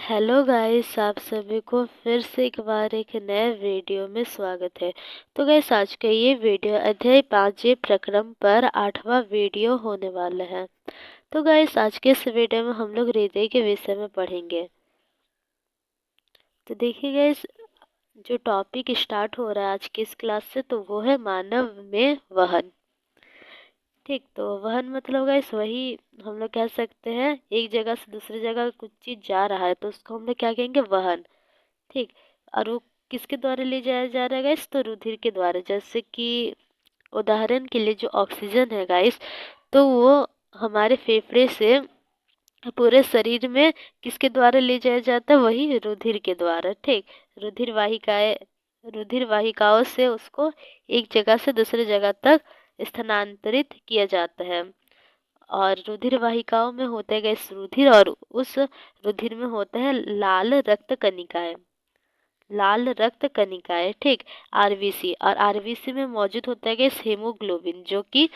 Hello guys, आप सभी को फिर से एक बार एक नए वीडियो में स्वागत है। तो गाइस, आज का ये वीडियो अध्याय 5 प्रक्रम पर 8वां वीडियो होने वाला है। तो गाइस, आज के इस वीडियो में हम लोग हृदय के विषय में पढ़ेंगे। तो देखिए गाइस, जो टॉपिक स्टार्ट हो रहा है आज की इस क्लास से, तो वो है मानव में वहन। ठीक, तो वहन मतलब गाइस वही हम लोग कह सकते हैं, एक जगह से दूसरी जगह कुछ चीज़ जा रहा है तो उसको हम लोग क्या कहेंगे, वहन। ठीक। और वो किसके द्वारा ले जाया जा रहा है गाइस, तो रुधिर के द्वारा। जैसे कि उदाहरण के लिए जो ऑक्सीजन है गाइस, तो वो हमारे फेफड़े से पूरे शरीर में किसके द्वारा ले जाया जाता है, वही रुधिर के द्वारा। ठीक। रुधिर वाहिकाओं से उसको एक जगह से दूसरी जगह तक स्थानांतरित किया जाता है। और रुधिर वाहिकाओं में होता है गैस रुधिर, और उस रुधिर में होता है लाल रक्त कणिकाएं। लाल रक्त कणिकाएं, ठीक। आरबीसी, और आरबीसी में मौजूद होता है गैस हेमोग्लोबिन, जो कि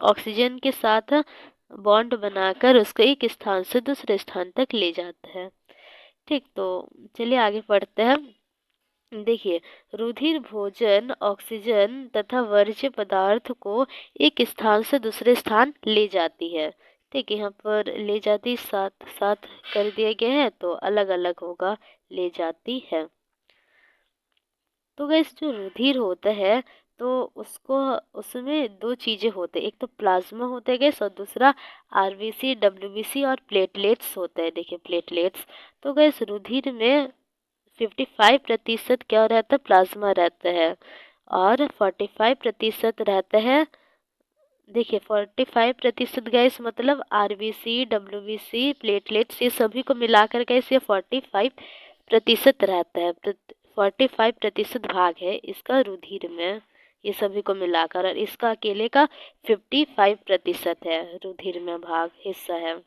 ऑक्सीजन के साथ बॉन्ड बनाकर उसको एक स्थान से दूसरे स्थान तक ले जाता है। ठीक, तो चलिए आगे पढ़ते हैं। देखिए, रुधिर भोजन, ऑक्सीजन तथा वर्ज्य पदार्थ को एक स्थान से दूसरे स्थान ले जाती है। ठीक, यहाँ पर ले जाती साथ साथ कर दिया गया है, तो अलग अलग होगा, ले जाती है। तो गैस, जो रुधिर होता है तो उसको उसमें दो चीज़ें होते हैं, एक तो प्लाज्मा होता है गैस, और दूसरा आरबीसी, डब्ल्यूबीसी और प्लेटलेट्स होता है। देखिए, प्लेटलेट्स। तो गैस, रुधिर में 55% क्या रहता है, प्लाज्मा रहता है, और 45% रहता है। देखिए, 45% गैस मतलब आरबीसी, डब्ल्यूबीसी, प्लेटलेट्स, ये सभी को मिलाकर गैस ये 45% रहता है। 45% भाग है इसका रुधिर में, ये सभी को मिलाकर, और इसका अकेले का 55% है, रुधिर में भाग हिस्सा है।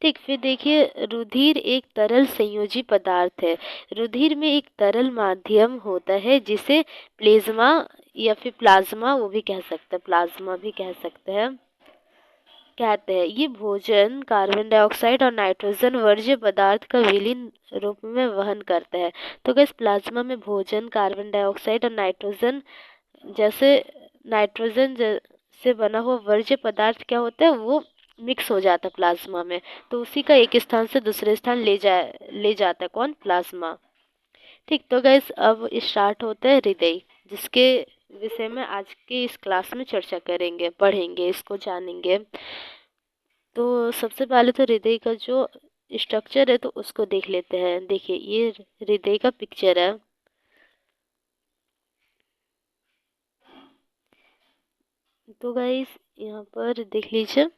ठीक, फिर देखिए, रुधिर एक तरल संयोजी पदार्थ है। रुधिर में एक तरल माध्यम होता है जिसे प्लेज्मा या फिर प्लाज्मा वो भी कह सकते हैं, प्लाज्मा भी कह सकते हैं, कहते हैं। ये भोजन, कार्बन डाइऑक्साइड और नाइट्रोजन वर्ज्य पदार्थ का विलीन रूप में वहन करता है। तो गैस, प्लाज्मा में भोजन, कार्बन डाइऑक्साइड और जैसे नाइट्रोजन से बना हुआ वर्ज्य पदार्थ क्या होता है, वो मिक्स हो जाता है प्लाज्मा में, तो उसी का एक स्थान से दूसरे स्थान ले जाता है कौन, प्लाज्मा। ठीक, तो गाइस, अब स्टार्ट होता है हृदय, जिसके विषय में आज के इस क्लास में चर्चा करेंगे, पढ़ेंगे, इसको जानेंगे। तो सबसे पहले तो हृदय का जो स्ट्रक्चर है तो उसको देख लेते हैं। देखिए, ये हृदय का पिक्चर है। तो गाइस, यहाँ पर देख लीजिए,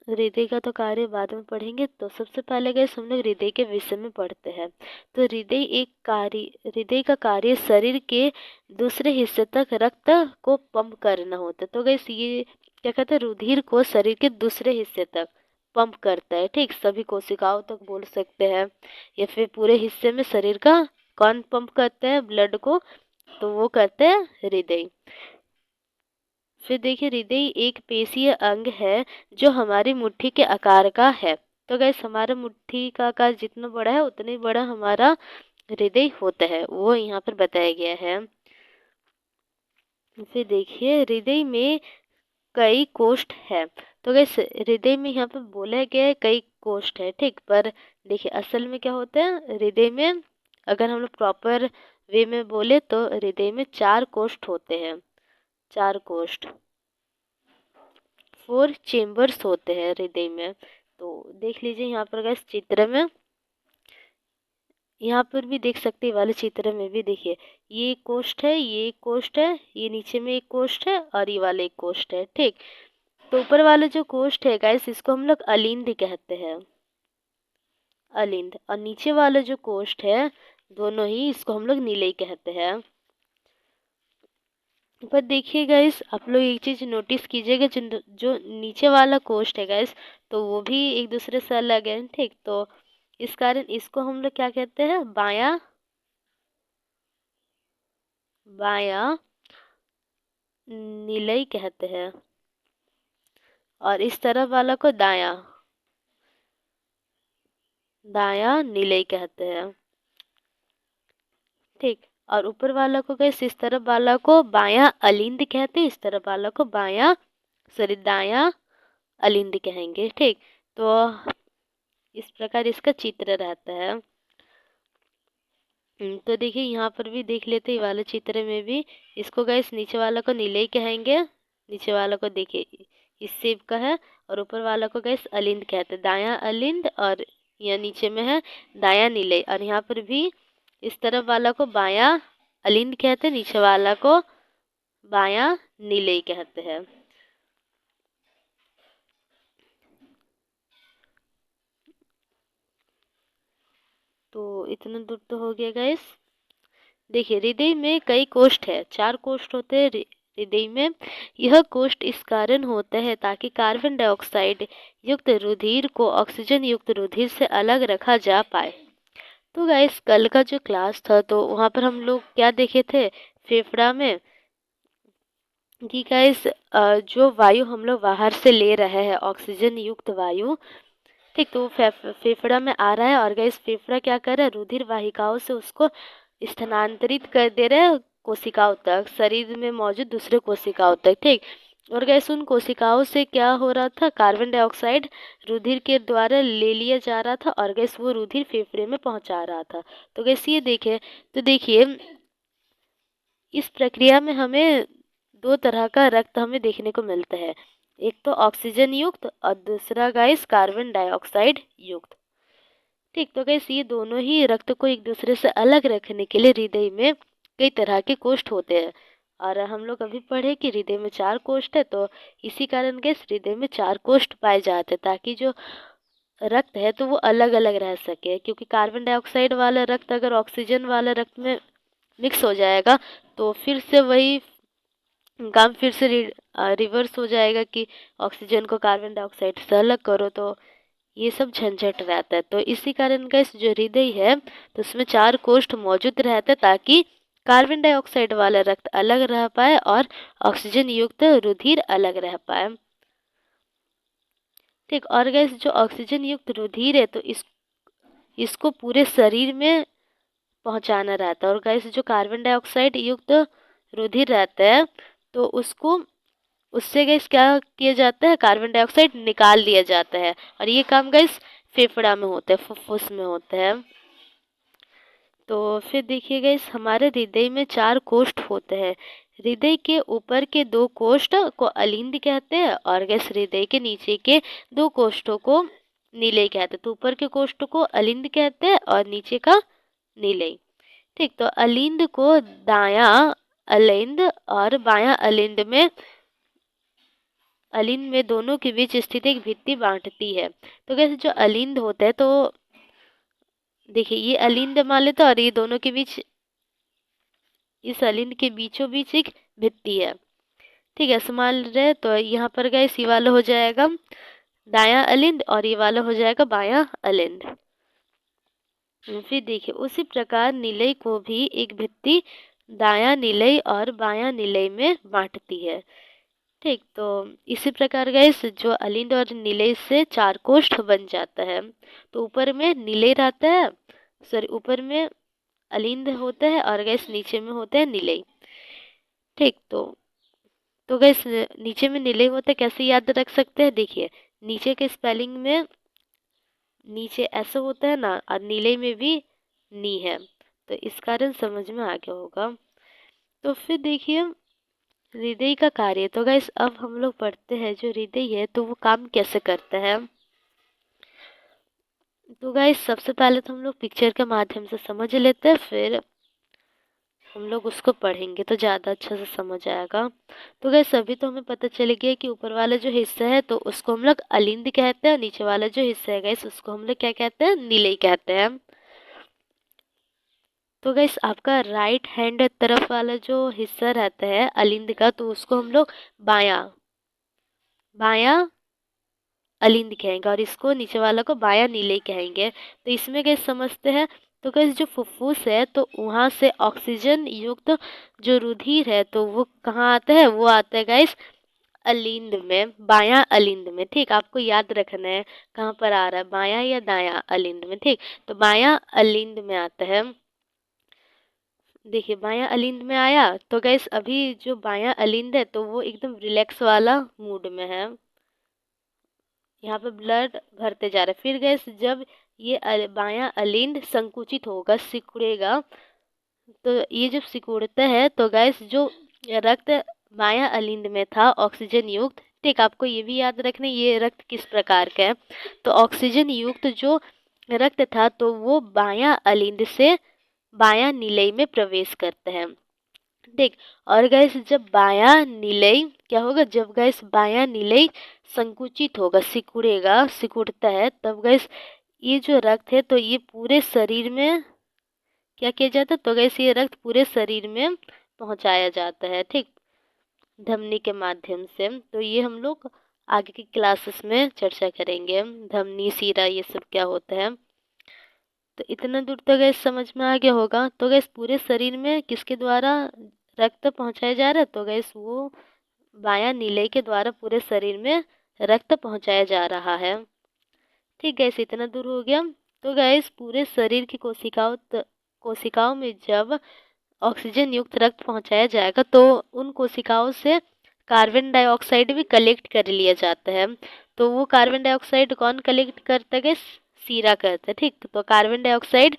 हृदय का तो कार्य बाद में पढ़ेंगे। तो सबसे पहले गैस हम लोग हृदय के विषय में पढ़ते हैं। तो हृदय का कार्य शरीर के दूसरे हिस्से तक रक्त को पंप करना होता है। तो गैस, ये क्या कहते हैं, रुधिर को शरीर के दूसरे हिस्से तक पंप करता है। ठीक, सभी कोशिकाओं तक बोल सकते हैं, या फिर पूरे हिस्से में शरीर का कौन पंप करता है ब्लड को, तो वो करते हैं हृदय। फिर देखिए, हृदय एक पेशीय अंग है जो हमारी मुट्ठी के आकार का है। तो गैस, हमारा मुट्ठी का आकार जितना बड़ा है उतना ही बड़ा हमारा हृदय होता है, वो यहाँ पर बताया गया है। फिर देखिए, हृदय में कई कोष्ठ है। तो गैस, हृदय में यहाँ पर बोला गया है कई कोष्ठ है। ठीक, पर देखिए असल में क्या होता है हृदय में, अगर हम लोग प्रॉपर वे में बोले तो हृदय में 4 कोष्ठ होते हैं। 4 कोष्ठ, 4 चेम्बर्स होते हैं हृदय में। तो देख लीजिए यहाँ पर गैस चित्र में, यहाँ पर भी देख सकते हैं, वाले चित्र में भी देखिए, ये एक कोष्ठ है, ये एक कोष्ठ है, ये नीचे में एक कोष्ठ है, और ये वाला एक कोष्ठ है। ठीक, तो ऊपर वाला जो कोष्ठ है गैस, इसको हम लोग अलिंद कहते हैं, अलिंद। और नीचे वाला जो कोष्ठ है, दोनों ही, इसको हम लोग नीलय कहते हैं। पर देखिए गाइस, आप लोग एक चीज़ नोटिस कीजिएगा, जो नीचे वाला कोष्ठ है गाइस, तो वो भी एक दूसरे से अलग है। ठीक, तो इस कारण इसको हम लोग क्या कहते हैं, बायां बायां नीलय कहते हैं, और इस तरफ वाला को दायां दायां निलय कहते हैं। ठीक, और ऊपर वाला को गैस इस तरफ वाला को बायां अलिंद कहते हैं, इस तरफ वाला को दायां अलिंद कहेंगे। ठीक, तो इस प्रकार इसका चित्र रहता है। तो देखिए यहाँ पर भी देख लेते हैं, ये वाले चित्र में भी इसको गैस नीचे वाला को निलय कहेंगे, नीचे वाला को देखिए इस शेप का है, और ऊपर वाला को गैस अलिंद कहते हैं, दायां अलिंद, और यहाँ नीचे में है दायां निलय। और यहाँ पर भी इस तरफ वाला को बायां अलिंद कहते हैं, नीचे वाला को बायां निलय कहते हैं। तो इतना दूर तो हो गया गैस। देखिए हृदय में कई कोष्ठ है, 4 कोष्ठ होते हैं हृदय में। यह कोष्ठ इस कारण होता है ताकि कार्बन डाइऑक्साइड युक्त रुधिर को ऑक्सीजन युक्त रुधिर से अलग रखा जा पाए। तो गाइस कल का जो क्लास था तो वहाँ पर हम लोग क्या देखे थे, फेफड़ा में कि गाइस जो वायु हम लोग बाहर से ले रहे हैं ऑक्सीजन युक्त वायु, ठीक, तो फेफड़ा में आ रहा है, और गैस फेफड़ा क्या कर रहा है, रुधिर वाहिकाओं से उसको स्थानांतरित कर दे रहे हैं कोशिकाओं तक, शरीर में मौजूद दूसरे कोशिकाओं तक। ठीक, और गैस उन कोशिकाओं से क्या हो रहा था, कार्बन डाइऑक्साइड रुधिर के द्वारा ले लिया जा रहा था, और गैस वो रुधिर फेफड़े में पहुंचा रहा था। तो गैस ये देखे, तो देखिए इस प्रक्रिया में हमें 2 तरह का रक्त हमें देखने को मिलता है, एक तो ऑक्सीजन युक्त और दूसरा गैस कार्बन डाइऑक्साइड युक्त। ठीक, तो गैस ये दोनों ही रक्त को एक दूसरे से अलग रखने के लिए हृदय में कई तरह के कोष्ठ होते हैं। और हम लोग अभी पढ़े कि हृदय में 4 कोष्ठ है, तो इसी कारण गैस हृदय में 4 कोष्ठ पाए जाते हैं ताकि जो रक्त है तो वो अलग अलग रह सके, क्योंकि कार्बन डाइऑक्साइड वाला रक्त अगर ऑक्सीजन वाला रक्त में मिक्स हो जाएगा तो फिर से वही काम फिर से रिवर्स हो जाएगा कि ऑक्सीजन को कार्बन डाइऑक्साइड से अलग करो, तो ये सब झंझट रहता है। तो इसी कारण गैस जो हृदय है तो उसमें 4 कोष्ठ मौजूद रहते हैं ताकि कार्बन डाइऑक्साइड वाला रक्त अलग रह पाए और ऑक्सीजन युक्त रुधिर अलग रह पाए। ठीक, और गैस जो ऑक्सीजन युक्त रुधिर है तो इसको पूरे शरीर में पहुंचाना रहता है, और गैस जो कार्बन डाइऑक्साइड युक्त रुधिर रहता है तो उससे गैस क्या किया जाता है, कार्बन डाइऑक्साइड निकाल दिया जाता है, और ये काम गैस फेफड़ा में होता है, फुफ्फुस में होता है। तो फिर देखिए गैस हमारे हृदय में 4 कोष्ठ होते हैं। हृदय के ऊपर के 2 कोष्ठ को अलिंद कहते हैं, और गैस हृदय के नीचे के 2 कोष्ठों को निलय कहते हैं। तो ऊपर के कोष्ठ को अलिंद कहते हैं और नीचे का निलय। ठीक, तो अलिंद को दायां अलिंद और बायां अलिंद में दोनों के बीच स्थित एक भित्ति बांटती है। तो कैसे जो अलिंद होता है तो देखिए ये अलिंद मान लेते, और ये दोनों के बीच, इस अलिंद के बीचों बीच एक भित्ति है। ठीक है, मान रहे, तो यहाँ पर गैस ये वाला हो जाएगा दायां अलिंद और ये वाला हो जाएगा बायां अलिंद। फिर देखिए उसी प्रकार निलय को भी एक भित्ति दायां निलय और बायां निलय में बांटती है। ठीक, तो इसी प्रकार गैस जो अलिंद और निलय से 4 कोष्ठ बन जाता है। तो ऊपर में निलय रहता है, सॉरी ऊपर में अलिंद होता है और गैस नीचे में होता है निलय। ठीक, तो गैस नीचे में निलय होता है, कैसे याद रख सकते हैं, देखिए नीचे के स्पेलिंग में नीचे ऐसा होता है ना, और निलय में भी नी है, तो इस कारण समझ में आ गया होगा। तो फिर देखिए हृदय का कार्य, तो गाइस अब हम लोग पढ़ते हैं जो हृदय है तो वो काम कैसे करता है। तो गाइस सबसे पहले तो हम लोग पिक्चर के माध्यम से समझ लेते हैं, फिर हम लोग उसको पढ़ेंगे तो ज़्यादा अच्छा से समझ आएगा। तो गाइस अभी तो हमें पता चल गया कि ऊपर वाला जो हिस्सा है तो उसको हम लोग अलिंद कहते हैं, और नीचे वाला जो हिस्सा है गाइस उसको हम लोग क्या कहते हैं, निलय कहते हैं। तो गाइस आपका राइट हैंड तरफ वाला जो हिस्सा रहता है अलिंद का तो उसको हम लोग बायां बायां अलिंद कहेंगे, और इसको नीचे वाला को बायां निलय कहेंगे। तो इसमें गैस समझते हैं, तो गैस जो फुफ्फुस है तो वहाँ से ऑक्सीजन युक्त जो रुधिर है तो वो कहाँ आता है, वो आता है गैस अलिंद में, बायां अलिंद में, ठीक, आपको याद रखना है कहाँ पर आ रहा है, बायां या दायां अलिंद में, ठीक। तो बायां अलिंद में आता है, देखिए बायां अलिंद में आया तो गैस अभी जो बायां अलिंद है तो वो एकदम रिलैक्स वाला मूड में है, यहाँ पे ब्लड भरते जा रहा है। फिर गैस जब ये बायां अलिंद संकुचित होगा, सिकुड़ेगा, तो ये जब सिकुड़ता है तो गैस जो रक्त बायां अलिंद में था ऑक्सीजन युक्त, ठीक, आपको ये भी याद रखना ये रक्त किस प्रकार का है। तो ऑक्सीजन युक्त जो रक्त था तो वो बायां अलिंद से बायां नीलई में प्रवेश करता है, ठीक। और गैस जब बायां नीलई क्या होगा, जब गैस बायां नीलई संकुचित होगा, सिकुड़ेगा, सिकुड़ता है, तब गैस ये जो रक्त है तो ये पूरे शरीर में क्या किया जाता है, तो गैस ये रक्त पूरे शरीर में पहुंचाया जाता है, ठीक, धमनी के माध्यम से। तो ये हम लोग आगे की क्लासेस में चर्चा करेंगे, धमनी, सीरा, ये सब क्या होता है। तो इतना दूर तो गैस समझ में आ गया होगा। तो गैस पूरे शरीर में किसके द्वारा रक्त पहुंचाया जा रहा है, तो गैस वो बायां नीले के द्वारा पूरे शरीर में रक्त पहुंचाया जा रहा है, ठीक। गैस इतना दूर हो गया। तो गैस पूरे शरीर की कोशिकाओं में जब ऑक्सीजन युक्त रक्त पहुंचाया जाएगा तो उन कोशिकाओं से कार्बन डाइऑक्साइड भी कलेक्ट कर लिया जाता है। तो वो कार्बन डाइऑक्साइड कौन कलेक्ट करता है, सीरा करता है, ठीक। तो कार्बन डाइऑक्साइड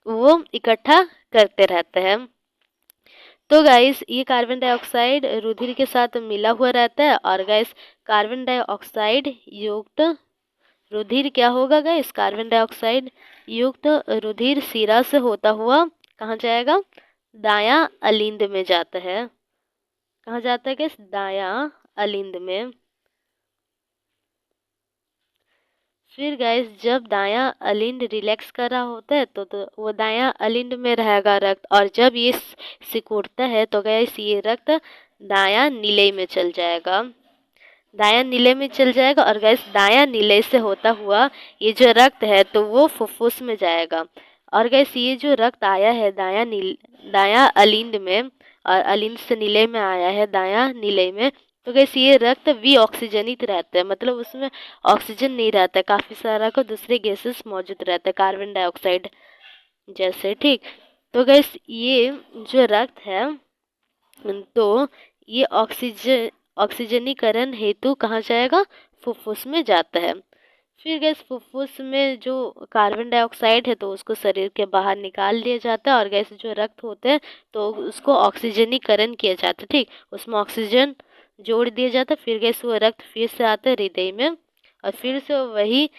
वो इकट्ठा करते रहते हैं। तो गाइस ये कार्बन डाइऑक्साइड रुधिर के साथ मिला हुआ रहता है, और गाइस कार्बन डाइऑक्साइड युक्त रुधिर क्या होगा गाइस, कार्बन डाइऑक्साइड युक्त रुधिर सीरा से होता हुआ कहाँ जाएगा, दायां अलिंद में जाता है। कहाँ जाता है गाइस, दायां अलिंद में। फिर गाइस जब दायां अलिंद रिलैक्स कर रहा होता है तो वो दायां अलिंद में रहेगा रक्त, और जब ये सिकुड़ता है तो गाइस ये रक्त दायां नीले में चल जाएगा, दायां नीले में चल जाएगा। और गैस दायां नीले से होता हुआ ये जो रक्त है तो वो फुफ्फुस में जाएगा। और गैस ये जो रक्त आया है दायां अलिंद में, और अलिंद से नीले में आया है दायां नीले में, तो गैस ये रक्त भी ऑक्सीजनित रहता है, मतलब उसमें ऑक्सीजन नहीं रहता है, काफ़ी सारा को दूसरे गैसेस मौजूद रहता है, कार्बन डाइऑक्साइड जैसे, ठीक। तो गैस ये जो रक्त है तो ये ऑक्सीजनीकरण हेतु कहाँ जाएगा, फुफ्फुस में जाता है। फिर गैस फुफ्फुस में जो कार्बन डाइऑक्साइड है तो उसको शरीर के बाहर निकाल दिया जाता है, और गैस जो रक्त होते हैं तो उसको ऑक्सीजनीकरण किया जाता है, ठीक, उसमें ऑक्सीजन जोड़ दिया जाता है। फिर गैस वो रक्त फिर से आता है हृदय में, और फिर से वही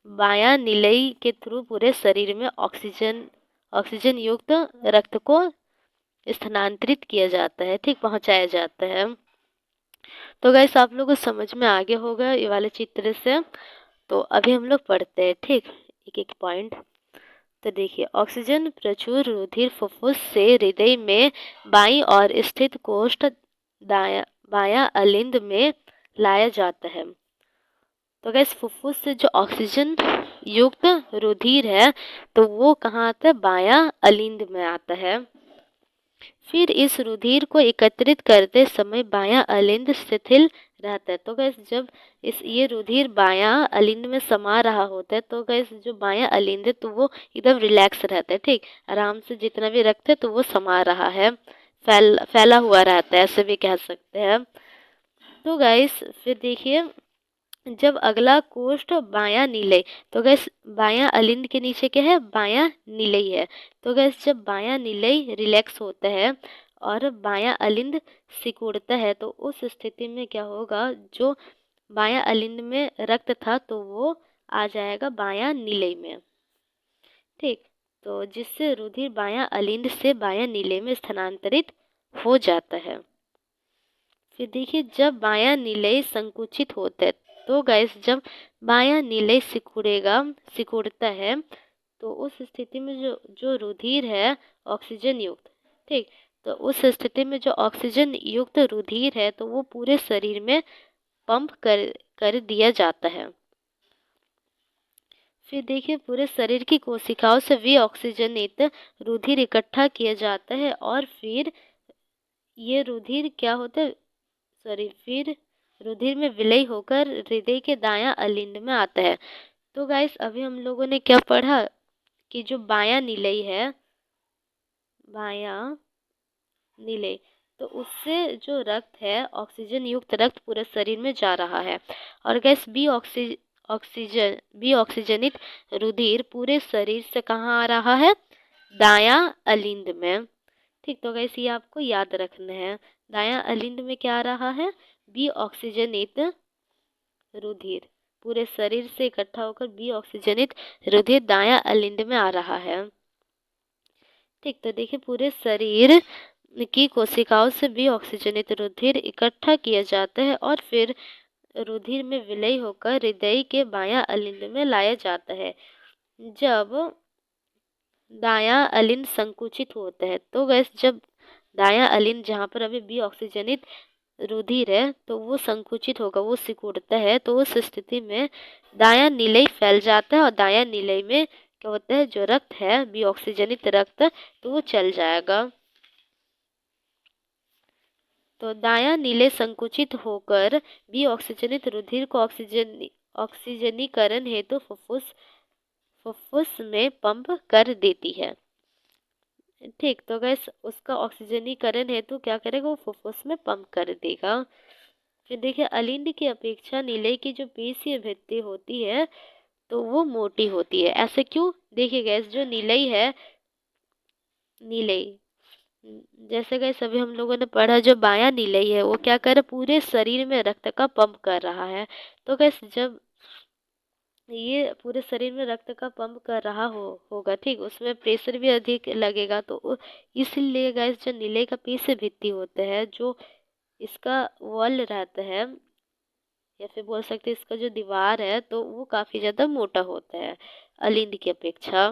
बायां नीलई के थ्रू पूरे शरीर में ऑक्सीजन युक्त रक्त को स्थानांतरित किया जाता है, ठीक, पहुंचाया जाता है। तो गाइस आप लोगों को समझ में आ गया होगा ये वाले चित्र से। तो अभी हम लोग पढ़ते हैं, ठीक, एक एक पॉइंट। तो देखिए ऑक्सीजन प्रचुर रुधिर फुफ्फुस से हृदय में बाईं ओर स्थित कोष्ठ बायां अलिंद में लाया जाता है। तो गैस फुफ्फुस से जो ऑक्सीजन युक्त रुधिर है तो वो कहाँ आता है, बायां अलिंद में आता है। फिर इस रुधिर को एकत्रित करते समय बायां अलिंद शिथिल रहता है। तो गैस जब ये रुधिर बायां अलिंद में समा रहा होता है तो गैस जो बायां अलिंद है तो वो एकदम रिलैक्स रहता है, ठीक, आराम से जितना भी रक्त है तो वो समा रहा है, फैला हुआ रहता है, ऐसे भी कह सकते हैं। तो गैस फिर देखिए जब अगला कोष्ठ बायां नीले, तो गैस बायां अलिंद के नीचे क्या है, बायां नीले है। तो गैस जब बायां नीले रिलैक्स होता है और बायां अलिंद सिकुड़ता है तो उस स्थिति में क्या होगा, जो बायां अलिंद में रक्त था तो वो आ जाएगा बायां नीले में, ठीक। तो जिससे रुधिर बायां अलिंद से बायां नीले में स्थानांतरित हो जाता है। फिर देखिए जब बायां नीले संकुचित होता है तो गैस जब बायां नीले सिकुड़ता है तो उस स्थिति में जो रुधिर है ऑक्सीजन युक्त, ठीक, तो उस स्थिति में जो ऑक्सीजन युक्त रुधिर है तो वो पूरे शरीर में पंप कर दिया जाता है। फिर देखिए पूरे शरीर की कोशिकाओं से भी ऑक्सीजनित रुधिर इकट्ठा किया जाता है, और फिर ये रुधिर क्या होता है, फिर रुधिर में विलय होकर हृदय के दायां अलिंद में आता है। तो गाइस अभी हम लोगों ने क्या पढ़ा कि जो बायां नीलय है, बायां नीले, तो उससे जो रक्त है, ऑक्सीजन युक्त रक्त पूरे शरीर में जा रहा है। और गैस बी ऑक्सीजनित रुधिर पूरे शरीर से कहाँ आ रहा है? दायां अलिंद में। ठीक, तो गैस ये आपको याद रखना है। दायां अलिंद में क्या आ रहा है? बी ऑक्सीजनित रुधिर पूरे शरीर से इकट्ठा होकर बी ऑक्सीजनित रुधिर दायां अलिंद में आ रहा है। ठीक, तो देखिए पूरे शरीर की कोशिकाओं से भी ऑक्सीजनित रुधिर इकट्ठा किया जाता है और फिर रुधिर में विलय होकर हृदय के बायां अलिंद में लाया जाता है। जब दायां अलिंद संकुचित होता है, तो गैस जब दायां अलिंद जहाँ पर अभी बी ऑक्सीजनित रुधिर है तो वो संकुचित होगा, वो सिकुड़ता है, तो उस स्थिति में दायां नीलय फैल जाता है और दायां नीलय में क्या होता है? जो रक्त है, बी ऑक्सीजनित रक्त, तो वो चल जाएगा। तो दायां नीले संकुचित होकर भी ऑक्सीजनित रुधिर को ऑक्सीजनीकरण हेतु फुफ्फुस में पंप कर देती है। ठीक, तो गैस उसका ऑक्सीजनीकरण हेतु क्या करेगा? वो फुफ्फुस में पंप कर देगा। फिर देखिए अलिंद की अपेक्षा नीले की जो पेशीय भित्ति होती है तो वो मोटी होती है। ऐसे क्यों? देखिए गैस जो नीलई है, नीलई जैसे गैस अभी हम लोगों ने पढ़ा, जो बायां नीलई है वो क्या कर रहा है? पूरे शरीर में रक्त का पंप कर रहा है। तो गैस जब ये पूरे शरीर में रक्त का पंप कर रहा होगा, ठीक, उसमें प्रेशर भी अधिक लगेगा, तो इसलिए गैस जो नीले का पेशीय भित्ति होता है, जो इसका वॉल रहता है या फिर बोल सकते हैं इसका जो दीवार है, तो वो काफ़ी ज़्यादा मोटा होता है अलिंद की अपेक्षा।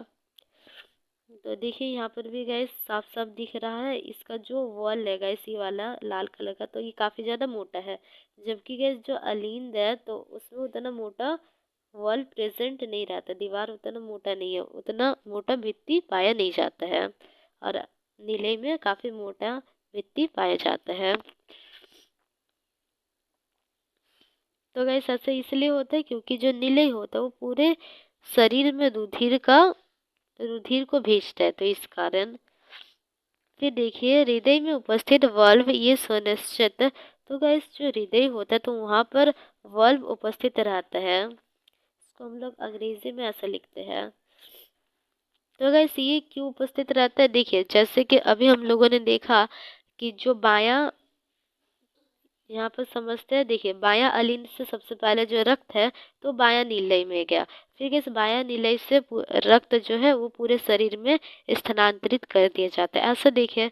तो देखिए यहाँ पर भी गैस साफ साफ दिख रहा है, इसका जो वॉल है गैस ये वाला लाल कलर का, तो ये काफ़ी ज़्यादा मोटा है। जबकि गैस जो अलिंद है तो उसमें उतना मोटा वॉल प्रेजेंट नहीं रहता, दीवार उतना मोटा नहीं है, उतना मोटा भित्ति पाया नहीं जाता है। और नीले में काफ़ी मोटा भित्ति पाया जाता है। तो गैस ऐसा इसलिए होता है क्योंकि जो नीले होता है वो पूरे शरीर में रुधिर को भेजता है, तो इस कारण। फिर देखिए हृदय में उपस्थित वाल्व ये सुनिश्चित, तो गैस जो हृदय होता है तो वहाँ पर वाल्व उपस्थित रहता है, इसको हम लोग अंग्रेजी में ऐसा लिखते हैं। तो गैस ये क्यों उपस्थित रहता है? देखिए जैसे कि अभी हम लोगों ने देखा कि जो बायां, यहाँ पर समझते हैं, देखिए बायां अलिंद से सबसे पहले जो रक्त है तो बायां नीलय में गया, फिर इस बायां नीलय से रक्त जो है वो पूरे शरीर में स्थानांतरित कर दिया जाता है। ऐसा देखिए,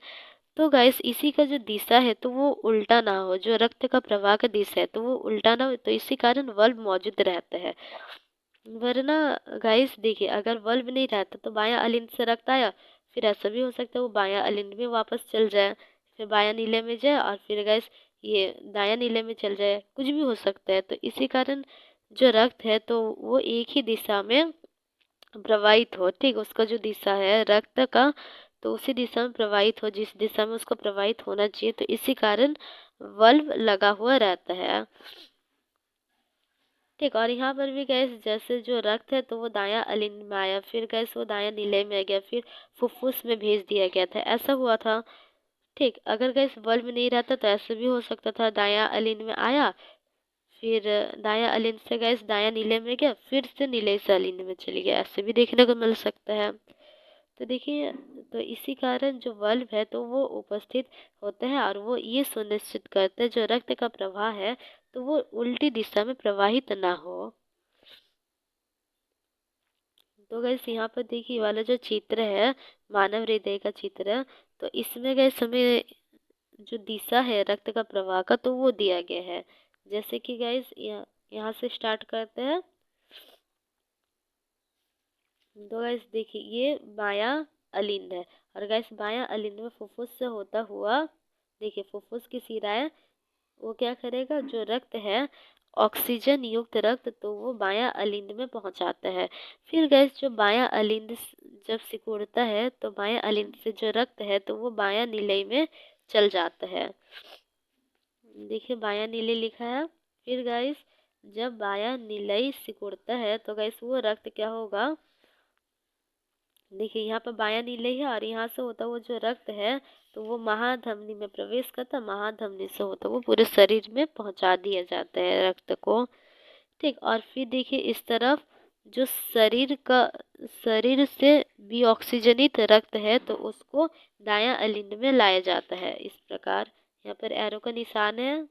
तो गाइस इसी का जो दिशा है तो वो उल्टा ना हो, जो रक्त का प्रवाह का दिशा है तो वो उल्टा ना हो, तो इसी कारण बल्ब मौजूद रहता है। वरना गाइस देखिए अगर बल्ब नहीं रहता तो बायां अलिंद से रक्त आया, फिर ऐसा भी हो सकता है वो बायां अलिंद में वापस चल जाए, फिर बायां नीले में जाए और फिर गाइस ये दायां नीले में चल जाए, कुछ भी हो सकता है। तो इसी कारण जो रक्त है तो वो एक ही दिशा में प्रवाहित हो, ठीक, उसका जो दिशा है रक्त का तो उसी दिशा में प्रवाहित हो जिस दिशा में उसको प्रवाहित होना चाहिए, तो इसी कारण बल्ब लगा हुआ रहता है। ठीक, और यहाँ पर भी गैस जैसे जो रक्त है तो वो दायां अलिंद में आया, फिर गैस वो दायां नीले में आ गया, फिर फुफ्फुस में भेज दिया गया था, ऐसा हुआ था। ठीक, अगर गैस बल्ब नहीं रहता तो ऐसा भी हो सकता था, दायां अलिंद में आया, फिर दायां अलिंद से गैस दायां नीले में गया, फिर से नीले से अलिंद में चली गया, ऐसे भी देखने को मिल सकता है। तो देखिए, तो इसी कारण जो बल्ब है तो वो उपस्थित होता है और वो ये सुनिश्चित करता है जो रक्त का प्रवाह है तो वो उल्टी दिशा में प्रवाहित ना हो। तो गैस यहाँ पर देखिए वाला जो चित्र है मानव हृदय का चित्र, तो इसमें गैस हमें जो दिशा है रक्त का प्रवाह का तो वो दिया गया है। जैसे कि गैस यहाँ से स्टार्ट करते हैं, तो गैस देखिए ये बायां अलिंद है और गैस बायां अलिंद में फुफ्फुस से होता हुआ, देखिए फुफ्फुस की शिराएं वो क्या करेगा, जो रक्त है ऑक्सीजन युक्त रक्त तो वो बायां अलिंद में पहुंचाता है। फिर गैस जो बायां अलिंद जब सिकुड़ता है तो बायां अलिंद से जो रक्त है तो वो बायां नीले में चल जाता है। देखिए बायां नीले लिखा है, फिर गाइस जब बायां नीलई सिकुड़ता है तो गाइस वो रक्त क्या होगा, देखिए यहाँ पर बायां नीलई है और यहाँ से होता वो जो रक्त है तो वो महाधमनी में प्रवेश करता, महाधमनी से होता वो पूरे शरीर में पहुंचा दिया जाता है रक्त को। ठीक, और फिर देखिए इस तरफ जो शरीर से भी ऑक्सीजनित रक्त है तो उसको दायां अलिंद में लाया जाता है। इस प्रकार यहाँ पर एरो का निशान है।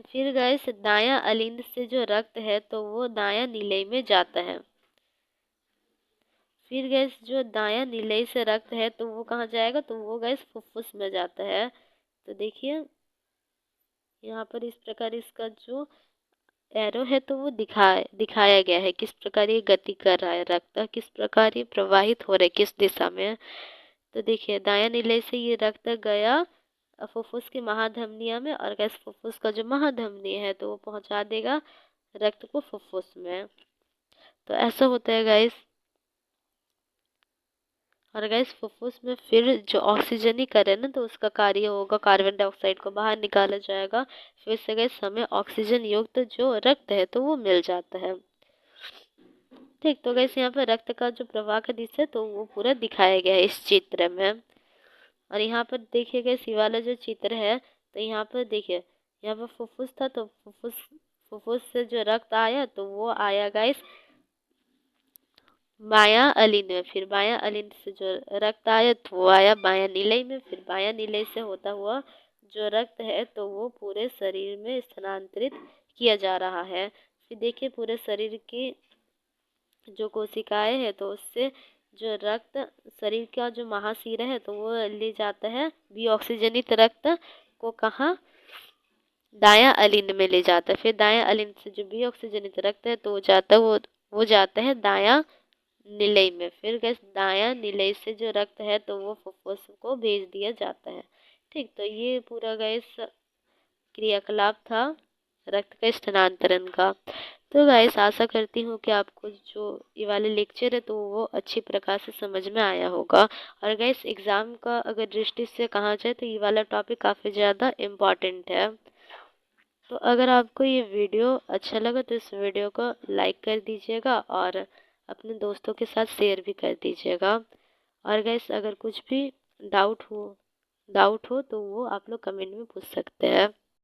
फिर गैस दायां अलिंद से जो रक्त है तो वो दायां नीलई में जाता है। फिर गैस जो दायां नीलई से रक्त है तो वो कहाँ जाएगा, तो वो गैस फुफ्फुस में जाता है। तो देखिए यहाँ पर इस प्रकार इसका जो एरो है तो वो दिखाया गया है किस प्रकार ये गति कर रहा है रक्त, किस प्रकार ये प्रवाहित हो रहा है, किस दिशा में। तो देखिए दायां नीले से ये रक्त गया फुफ्फुस की महाधमनिया में और गैस फुफ्फुस का जो महाधमनी है तो वो पहुंचा देगा रक्त को फुफ्फुस में। तो ऐसा होता है गाइस। और गैस फुफ्फुस में फिर जो ऑक्सीजनीकरण है तो उसका कार्य होगा, कार्बन डाइऑक्साइड को बाहर निकाला जाएगा। फिर से गैस हमें ऑक्सीजन युक्त जो रक्त है तो वो मिल जाता है। ठीक, तो गैस यहाँ पर रक्त का जो प्रवाह का दिशा है तो वो पूरा दिखाया गया है इस चित्र में। और यहाँ पर देखिए गैस ये वाला जो चित्र है तो यहाँ पर देखिए यहाँ पर फुफ्फुस था तो फुफ्फुस से जो रक्त आया तो वो आया गैस बायां अलिंद में। फिर बायां अलिंद से जो रक्त आया तो वो आया बायां नीलई में। फिर बायां नीलई से होता हुआ जो रक्त है तो वो पूरे शरीर में स्थानांतरित किया जा रहा है। फिर देखिए पूरे शरीर की जो कोशिकाएं है तो उससे जो रक्त शरीर का जो महाशिरा है तो वो ले जाता है भी ऑक्सीजनित रक्त को कहाँ, दायां अलिंद में ले जाता है। फिर दायां अलिंद से जो भी ऑक्सीजनित रक्त है तो वो जाता है दायां नीलई में। फिर गैस दायां नीलई से जो रक्त है तो वो फुफ्फुस को भेज दिया जाता है। ठीक, तो ये पूरा गैस क्रियाकलाप था रक्त के स्थानांतरण का। तो गाइस आशा करती हूँ कि आपको जो ये वाले लेक्चर है तो वो अच्छी प्रकार से समझ में आया होगा। और गाइस एग्ज़ाम का अगर दृष्टि से कहा जाए तो ये वाला टॉपिक काफ़ी ज़्यादा इम्पॉर्टेंट है। तो अगर आपको ये वीडियो अच्छा लगा तो इस वीडियो को लाइक कर दीजिएगा और अपने दोस्तों के साथ शेयर भी कर दीजिएगा। और गाइस अगर कुछ भी डाउट हो तो वो आप लोग कमेंट में पूछ सकते हैं।